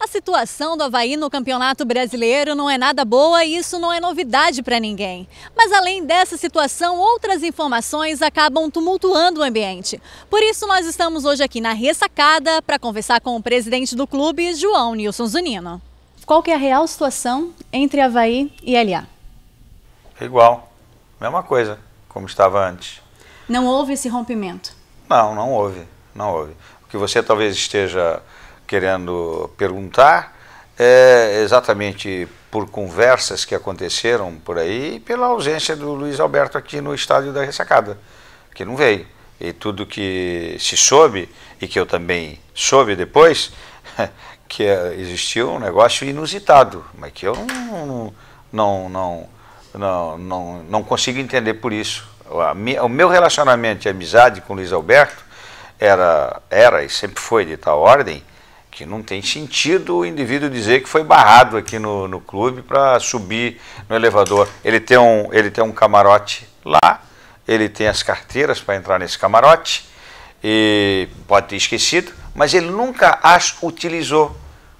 A situação do Avaí no Campeonato Brasileiro não é nada boa e isso não é novidade para ninguém. Mas além dessa situação, outras informações acabam tumultuando o ambiente. Por isso nós estamos hoje aqui na Ressacada para conversar com o presidente do clube, João Nilson Zunino. Qual que é a real situação entre Avaí e LA? Igual, mesma coisa, como estava antes. Não houve esse rompimento? Não houve. O que você talvez esteja querendo perguntar é exatamente por conversas que aconteceram por aí e pela ausência do Luiz Alberto aqui no estádio da Ressacada, que não veio. E tudo que se soube, e que eu também soube depois, que existiu um negócio inusitado, mas que eu não consigo entender por isso. O meu relacionamento de amizade com o Luiz Alberto era e sempre foi de tal ordem que não tem sentido o indivíduo dizer que foi barrado aqui no clube para subir no elevador. Ele tem um camarote lá, ele tem as carteiras para entrar nesse camarote, e pode ter esquecido, mas ele nunca as utilizou,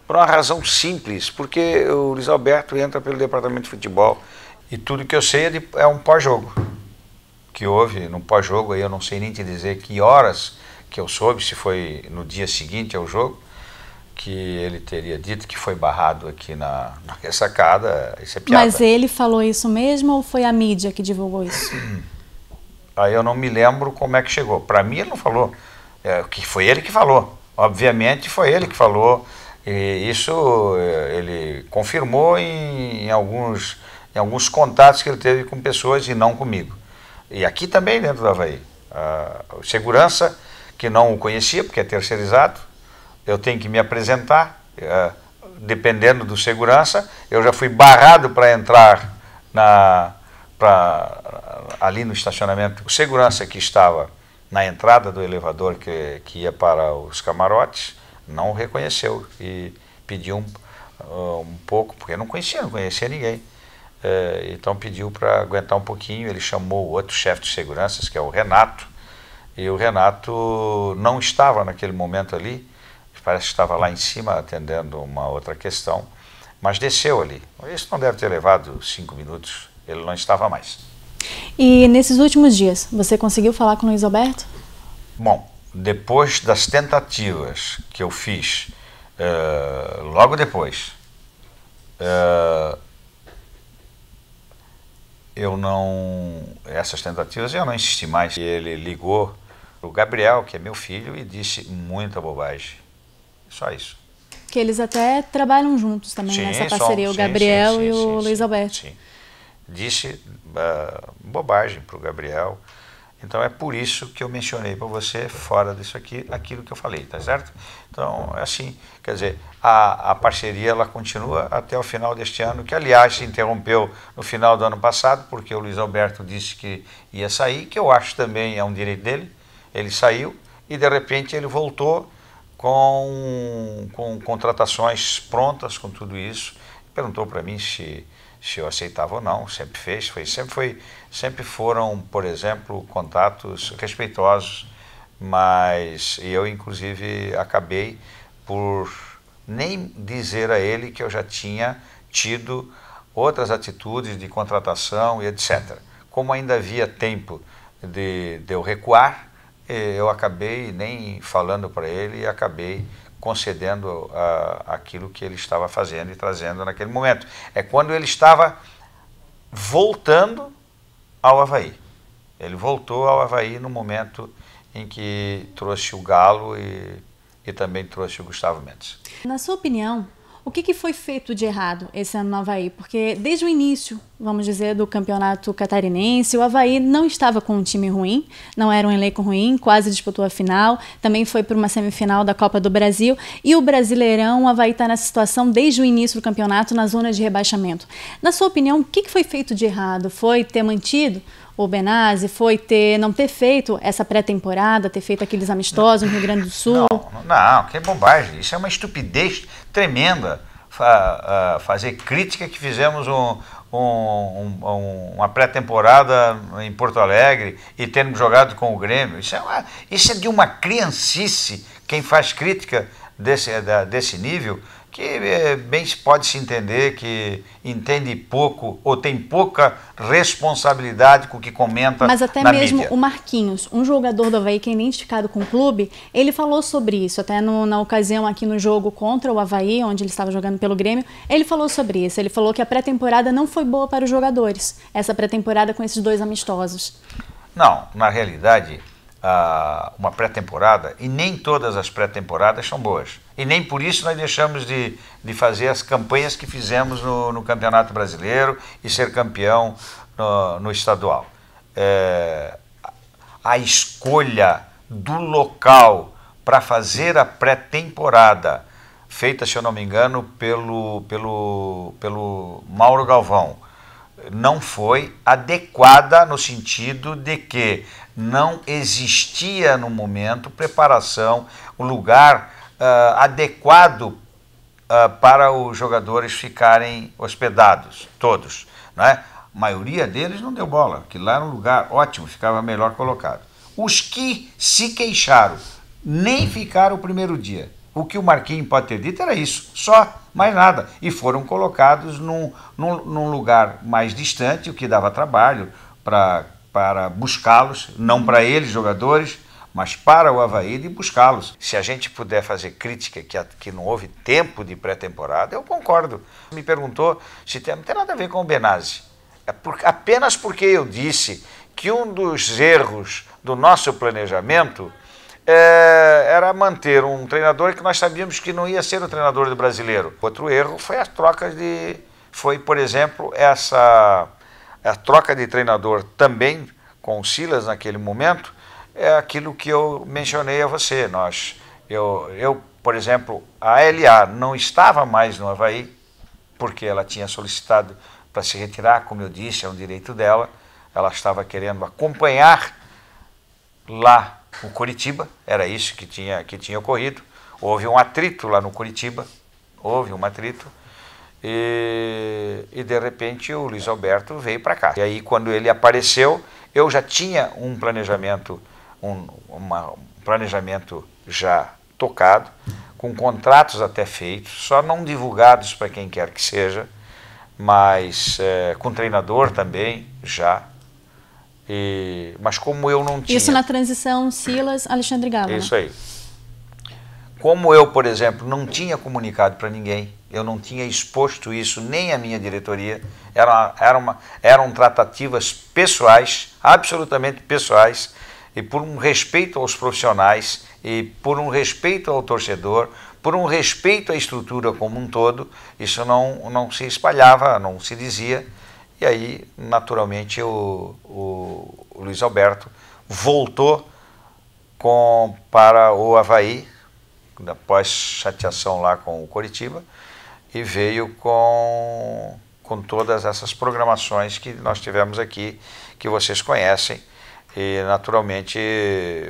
por uma razão simples, porque o Luiz Alberto entra pelo departamento de futebol, e tudo que eu sei é um pós-jogo, que houve no pós-jogo, aí eu não sei nem te dizer que horas que eu soube, se foi no dia seguinte ao jogo, que ele teria dito que foi barrado aqui na Ressacada. Isso é piada. Mas ele falou isso mesmo ou foi a mídia que divulgou isso? Aí eu não me lembro como é que chegou. Para mim ele não falou, que foi ele que falou. Obviamente foi ele que falou, e isso ele confirmou em alguns contatos que ele teve com pessoas e não comigo. E aqui também dentro do Avaí. O segurança, que não o conhecia, porque é terceirizado, eu tenho que me apresentar, dependendo do segurança. Eu já fui barrado para entrar ali no estacionamento. O segurança que estava na entrada do elevador que ia para os camarotes não o reconheceu e pediu um pouco, porque eu não conhecia ninguém. Então pediu para aguentar um pouquinho. Ele chamou o outro chefe de seguranças, que é o Renato, e o Renato não estava naquele momento ali, parece que estava lá em cima atendendo uma outra questão, mas desceu ali. Isso não deve ter levado 5 minutos, ele não estava mais. E nesses últimos dias, você conseguiu falar com o Luiz Alberto? Bom, depois das tentativas que eu fiz, logo depois, essas tentativas eu não insisti mais. Ele ligou para o Gabriel, que é meu filho, e disse muita bobagem. Só isso. Que eles até trabalham juntos também, nessa parceria, o Gabriel e o Luiz Alberto. Sim. Disse bobagem para o Gabriel. Então é por isso que eu mencionei para você, fora disso aqui, aquilo que eu falei, tá certo? Então é assim, quer dizer, a parceria ela continua até o final deste ano, que aliás se interrompeu no final do ano passado, porque o Luiz Alberto disse que ia sair, que eu acho também é um direito dele. Ele saiu e de repente ele voltou com contratações prontas, com tudo isso. Perguntou para mim se eu aceitava ou não, sempre fez, sempre foram, por exemplo, contatos respeitosos, mas eu inclusive acabei por nem dizer a ele que eu já tinha tido outras atitudes de contratação e etc. Como ainda havia tempo de eu recuar, eu acabei nem falando para ele e acabei concedendo aquilo que ele estava fazendo e trazendo naquele momento. É quando ele estava voltando ao Avaí. Ele voltou ao Avaí no momento em que trouxe o Galo e também trouxe o Gustavo Mendes. Na sua opinião, o que foi feito de errado esse ano no Avaí? Porque desde o início, vamos dizer, do campeonato catarinense, o Avaí não estava com um time ruim, não era um elenco ruim, quase disputou a final, também foi para uma semifinal da Copa do Brasil, e o Brasileirão, o Avaí está nessa situação desde o início do campeonato, na zona de rebaixamento. Na sua opinião, o que foi feito de errado? Foi ter mantido o Benazzi, foi não ter feito essa pré-temporada, ter feito aqueles amistosos no Rio Grande do Sul? Não, que bobagem, isso é uma estupidez tremenda, fazer crítica que fizemos uma pré-temporada em Porto Alegre e termos jogado com o Grêmio. Isso é de uma criancice, quem faz crítica desse nível que bem pode se entender que entende pouco ou tem pouca responsabilidade com o que comenta na mídia. Mas até mesmo o Marquinhos, um jogador do Avaí que é identificado com o clube, ele falou sobre isso, até na ocasião aqui no jogo contra o Avaí, onde ele estava jogando pelo Grêmio, ele falou sobre isso, ele falou que a pré-temporada não foi boa para os jogadores, essa pré-temporada com esses 2 amistosos. Não, na realidade, uma pré-temporada, e nem todas as pré-temporadas são boas. E nem por isso nós deixamos de fazer as campanhas que fizemos no Campeonato Brasileiro e ser campeão no estadual. A escolha do local para fazer a pré-temporada, feita, se eu não me engano, pelo Mauro Galvão, não foi adequada no sentido de que não existia no momento preparação, um lugar adequado para os jogadores ficarem hospedados, todos, né? A maioria deles não deu bola, que lá era um lugar ótimo, ficava melhor colocado. Os que se queixaram nem ficaram o primeiro dia. O que o Marquinhos pode ter dito era isso, só, mais nada. E foram colocados num lugar mais distante, o que dava trabalho para buscá-los, não para eles, jogadores, mas para o Avaí de buscá-los. Se a gente puder fazer crítica que não houve tempo de pré-temporada, eu concordo. Me perguntou se não tem nada a ver com o Benazzi. Apenas porque eu disse que um dos erros do nosso planejamento era manter um treinador que nós sabíamos que não ia ser o treinador do brasileiro. Outro erro foi as trocas foi, por exemplo, a troca de treinador também com o Silas naquele momento, é aquilo que eu mencionei a você. Eu, por exemplo, a LA não estava mais no Avaí, porque ela tinha solicitado para se retirar, como eu disse, é um direito dela. Ela estava querendo acompanhar lá o Coritiba, era isso que tinha ocorrido. Houve um atrito lá no Coritiba, e de repente o Luiz Alberto veio para cá. E aí quando ele apareceu, eu já tinha um planejamento, um planejamento já tocado, com contratos até feitos, só não divulgados para quem quer que seja, mas com treinador também já. Mas como eu não tinha... Isso na transição Silas-Alexandre Galo. Isso aí. Como eu, por exemplo, não tinha comunicado para ninguém, eu não tinha exposto isso nem à minha diretoria, eram tratativas pessoais, absolutamente pessoais, e por um respeito aos profissionais, e por um respeito ao torcedor, por um respeito à estrutura como um todo, isso não se espalhava, não se dizia. E aí, naturalmente, o Luiz Alberto voltou para o Avaí, após chateação lá com o Coritiba, e veio com todas essas programações que nós tivemos aqui, que vocês conhecem. E, naturalmente,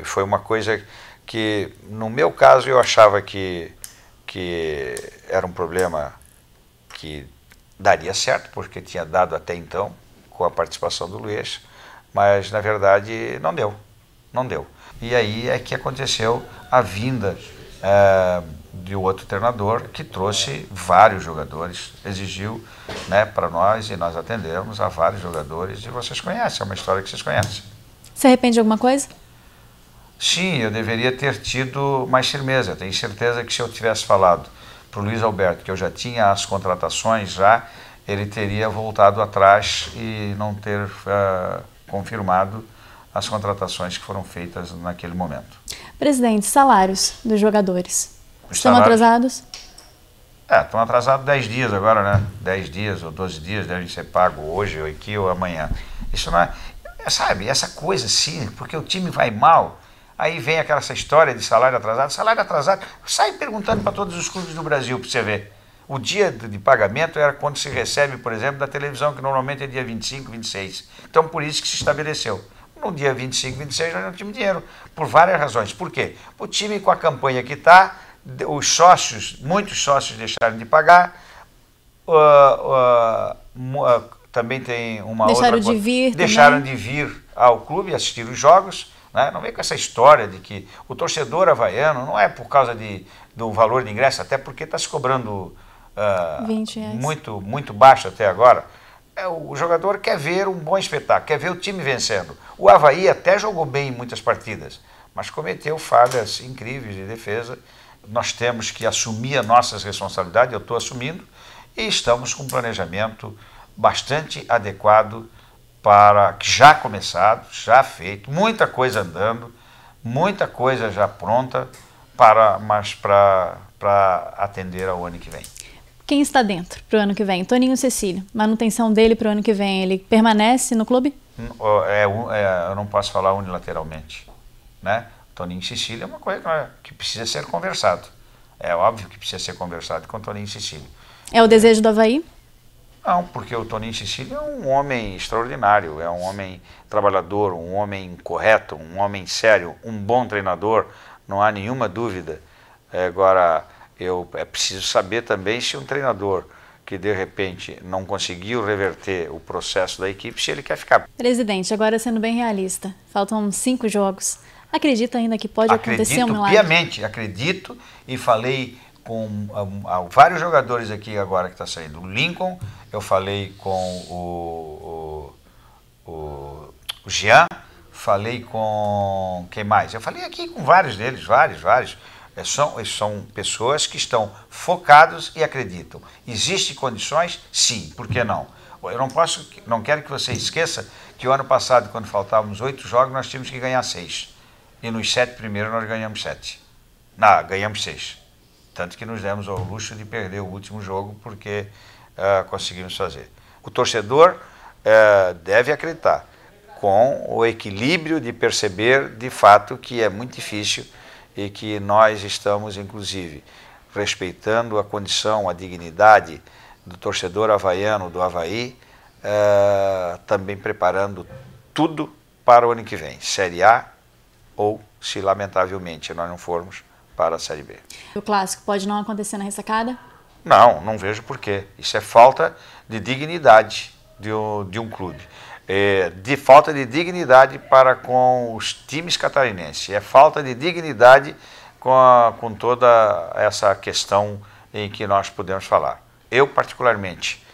foi uma coisa que, no meu caso, eu achava que era um problema que daria certo, porque tinha dado até então, com a participação do Luiz, mas, na verdade, não deu. E aí é que aconteceu a vinda de outro treinador, que trouxe vários jogadores, exigiu, né, para nós, e nós atendemos a vários jogadores, e vocês conhecem, é uma história que vocês conhecem. Você arrepende de alguma coisa? Sim, eu deveria ter tido mais firmeza. Tenho certeza que se eu tivesse falado para o Luiz Alberto que eu já tinha as contratações ele teria voltado atrás e não ter confirmado as contratações que foram feitas naquele momento. Presidente, salários dos jogadores estão atrasados? Estão atrasados 10 dias agora, né? 10 dias ou 12 dias devem ser pagos hoje, ou aqui, ou amanhã. Isso não sabe, essa coisa assim, porque o time vai mal, aí vem essa história de salário atrasado, sai perguntando para todos os clubes do Brasil para você ver. O dia de pagamento era quando se recebe, por exemplo, da televisão, que normalmente é dia 25, 26. Então, por isso que se estabeleceu. No dia 25, 26, nós não tínhamos dinheiro, por várias razões. Por quê? O time, com a campanha que está, muitos sócios deixaram de pagar, também tem uma deixaram outra de vir deixaram também. De vir ao clube assistir os jogos, né? Não vem com essa história de que o torcedor havaiano não é por causa do valor de ingresso, até porque está se cobrando R$ 20. muito baixo até agora. O jogador quer ver um bom espetáculo, quer ver o time vencendo. O Avaí até jogou bem em muitas partidas, mas cometeu falhas incríveis de defesa. Nós temos que assumir as nossas responsabilidades, eu estou assumindo, e estamos com um planejamento bastante adequado para que já começado, já feito, muita coisa andando, muita coisa já pronta, mas para atender ao ano que vem. Quem está dentro para o ano que vem? Toninho Cecílio. Manutenção dele para o ano que vem, ele permanece no clube? Eu não posso falar unilateralmente, né? Toninho Cecílio é uma coisa que precisa ser conversado. É óbvio que precisa ser conversado com Toninho Cecílio. É o desejo do Avaí? Não, porque o Toninho Cecílio é um homem extraordinário, é um homem trabalhador, um homem correto, um homem sério, um bom treinador, não há nenhuma dúvida. Agora, é preciso saber também se um treinador que de repente não conseguiu reverter o processo da equipe, se ele quer ficar. Presidente, agora sendo bem realista, faltam 5 jogos. Acredita ainda que pode acontecer um milagre? Piamente, acredito, e falei com vários jogadores aqui agora que está saindo. O Lincoln, eu falei com o Jean, falei com quem mais? Eu falei aqui com vários deles, vários. São pessoas que estão focados e acreditam. Existem condições? Sim, por que não? Eu não quero que você esqueça que o ano passado, quando faltávamos 8 jogos, nós tínhamos que ganhar 6. E nos 7 primeiros nós ganhamos 7. Não, ganhamos 6. Tanto que nos demos ao luxo de perder o último jogo porque conseguimos fazer. O torcedor deve acreditar, com o equilíbrio de perceber de fato que é muito difícil e que nós estamos, inclusive, respeitando a condição, a dignidade do torcedor havaiano, do Avaí, também preparando tudo para o ano que vem, Série A ou, se lamentavelmente nós não formos, para a Série B. O clássico pode não acontecer na ressacada? Não vejo por quê. Isso é falta de dignidade de um clube. De falta de dignidade para com os times catarinenses. É falta de dignidade com toda essa questão em que nós podemos falar. Eu, particularmente,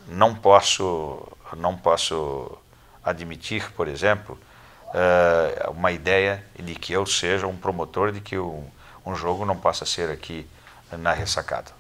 não posso admitir, por exemplo, uma ideia de que eu seja um promotor de que um jogo não possa ser aqui na ressacada.